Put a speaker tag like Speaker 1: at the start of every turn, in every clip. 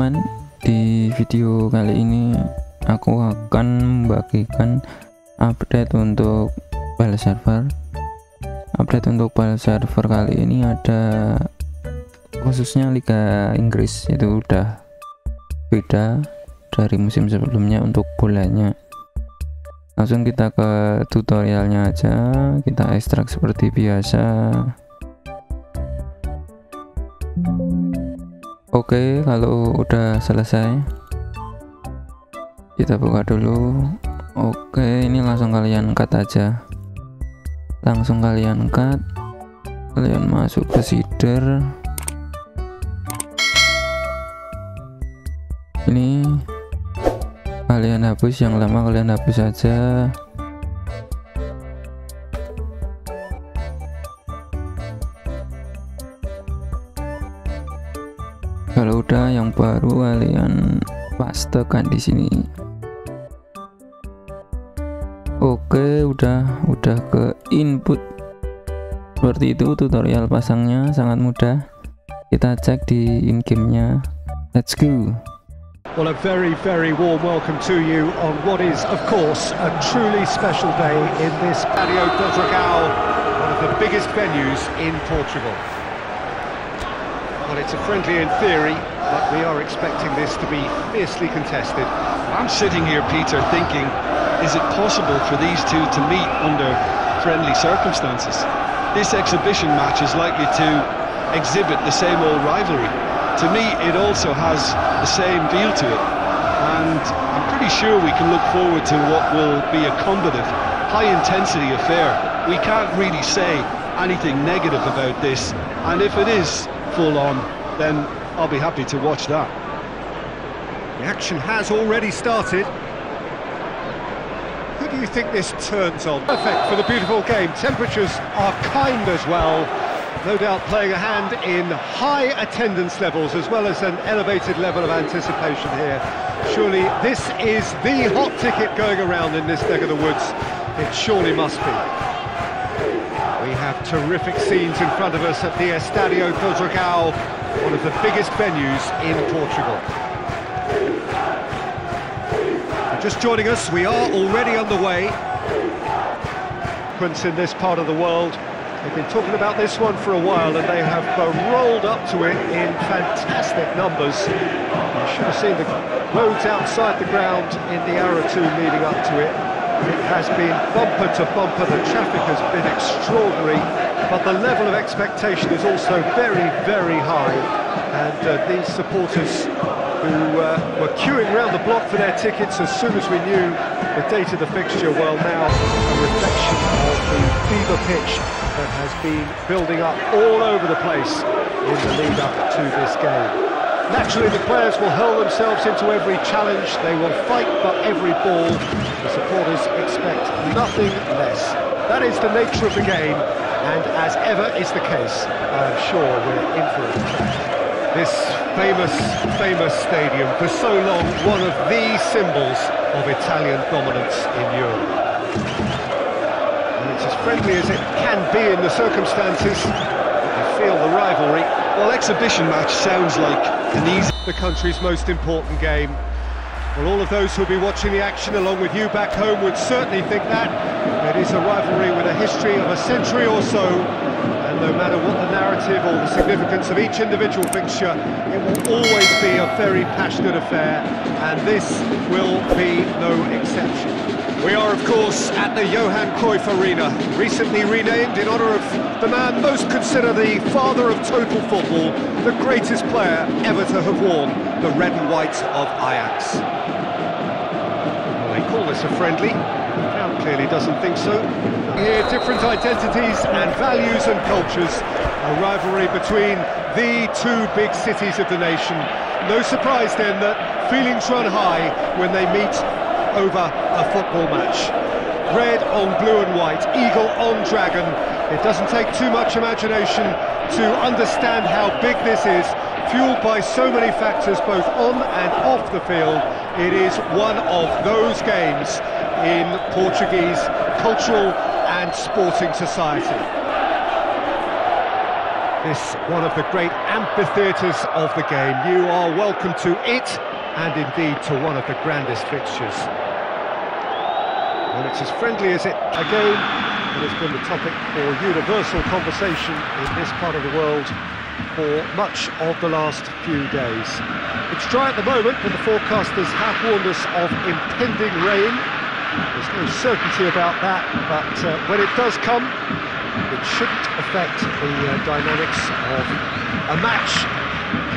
Speaker 1: teman-teman, di video kali ini aku akan membagikan update untuk BallServer. Update untuk BallServer kali ini ada khususnya Liga Inggris, itu udah beda dari musim sebelumnya untuk bolanya. Langsung kita ke tutorialnya aja, kita ekstrak seperti biasa. Oke, kalau udah selesai kita buka dulu. Oke, ini langsung kalian cut aja, langsung kalian cut, kalian masuk ke shader. Ini kalian hapus, yang lama kalian hapus saja. Kalau udah, yang baru kalian pastekan di sini. Oke, udah ke input. Seperti itu tutorial pasangnya, sangat mudah. Kita cek di in-game-nya. Let's go.
Speaker 2: Well, a very warm welcome to you on what is, of course, a truly special day in this Estádio Portugal, one of the biggest venues in Portugal. Well, it's a friendly in theory, but we are expecting this to be fiercely contested.
Speaker 3: I'm sitting here, Peter, thinking, is it possible for these two to meet under friendly circumstances? This exhibition match is likely to exhibit the same old rivalry. To me, it also has the same feel to it, and I'm pretty sure we can look forward to what will be a combative, high-intensity affair. We can't really say anything negative about this, and if it is full on, then I'll be happy to watch that.
Speaker 2: The action has already started. Who do you think this turns on? Perfect for the beautiful game. Temperatures are kind as well. No doubt playing a hand in high attendance levels as well as an elevated level of anticipation here. Surely this is the hot ticket going around in this neck of the woods. It surely must be. We have terrific scenes in front of us at the Estádio Portugal, one of the biggest venues in Portugal. Just joining us, we are already underway. In this part of the world, they've been talking about this one for a while, and they have rolled up to it in fantastic numbers. You should have seen the roads outside the ground in the hour or two leading up to it. It has been bumper to bumper, the traffic has been extraordinary, but the level of expectation is also very high, and these supporters who were queuing around the block for their tickets as soon as we knew the date of the fixture, well, now a reflection of the fever pitch that has been building up all over the place in the lead up to this game. Naturally, the players will hurl themselves into every challenge, they will fight for every ball. The supporters expect nothing less. That is the nature of the game, and as ever is the case, I'm sure we're in for it. This famous stadium, for so long one of the symbols of Italian dominance in Europe. And it's as friendly as it can be in the circumstances. You feel the rivalry.
Speaker 3: Well, exhibition match sounds like an easy...
Speaker 2: The country's most important game. Well, all of those who'll be watching the action along with you back home would certainly think that. It is a rivalry with a history of a century or so, and no matter what the narrative or the significance of each individual fixture, it will always be a very passionate affair, and this will be no exception. We are, of course, at the Johan Cruyff Arena, recently renamed in honour of the man most considered the father of total football, the greatest player ever to have worn the red and white of Ajax. Well, they call this a friendly. The crowd clearly doesn't think so. Here, different identities and values and cultures, a rivalry between the two big cities of the nation. No surprise then that feelings run high when they meet over a football match. Red on blue and white, eagle on dragon. It doesn't take too much imagination to understand how big this is, fueled by so many factors both on and off the field. It is one of those games in Portuguese cultural and sporting society. This one of the great amphitheatres of the game. You are welcome to it, and indeed to one of the grandest fixtures. Well, it's as friendly as a game that has been the topic for universal conversation in this part of the world for much of the last few days. It's dry at the moment, but the forecasters have warned us of impending rain. There's no certainty about that, but when it does come, it shouldn't affect the dynamics of a match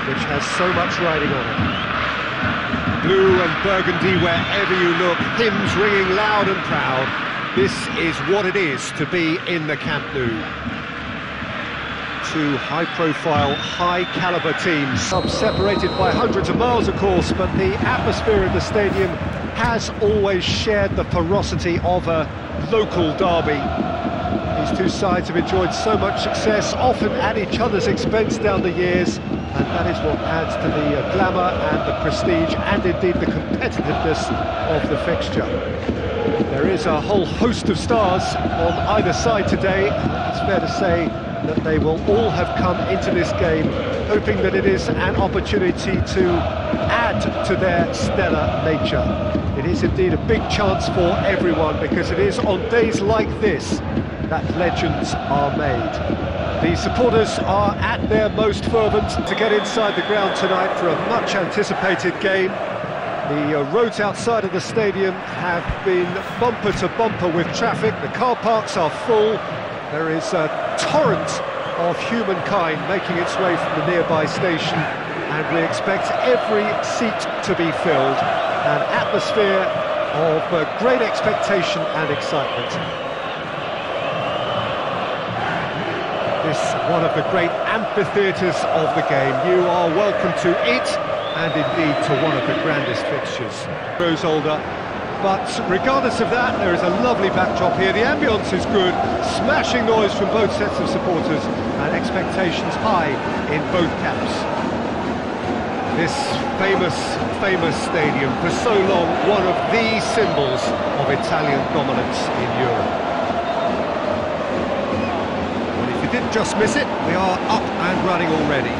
Speaker 2: which has so much riding on it. Blue and burgundy wherever you look, hymns ringing loud and proud. This is what it is to be in the Camp Nou. Two high-profile, high-caliber teams, some separated by hundreds of miles, of course, but the atmosphere in the stadium has always shared the ferocity of a local derby. These two sides have enjoyed so much success, often at each other's expense down the years, and that is what adds to the glamour and the prestige, and indeed the competitiveness of the fixture. There is a whole host of stars on either side today. It's fair to say that they will all have come into this game hoping that it is an opportunity to add to their stellar nature. It is indeed a big chance for everyone, because it is on days like this that legends are made. The supporters are at their most fervent to get inside the ground tonight for a much anticipated game. The roads outside of the stadium have been bumper to bumper with traffic. The car parks are full. There is a torrent of humankind making its way from the nearby station, and we expect every seat to be filled. An atmosphere of great expectation and excitement. This one of the great amphitheatres of the game. You are welcome to it, and indeed to one of the grandest fixtures. Grows older, but regardless of that, there is a lovely backdrop here. The ambience is good, smashing noise from both sets of supporters, and expectations high in both camps. This famous stadium, for so long one of the symbols of Italian dominance in Europe. Well, if you didn't just miss it, we are up and running already.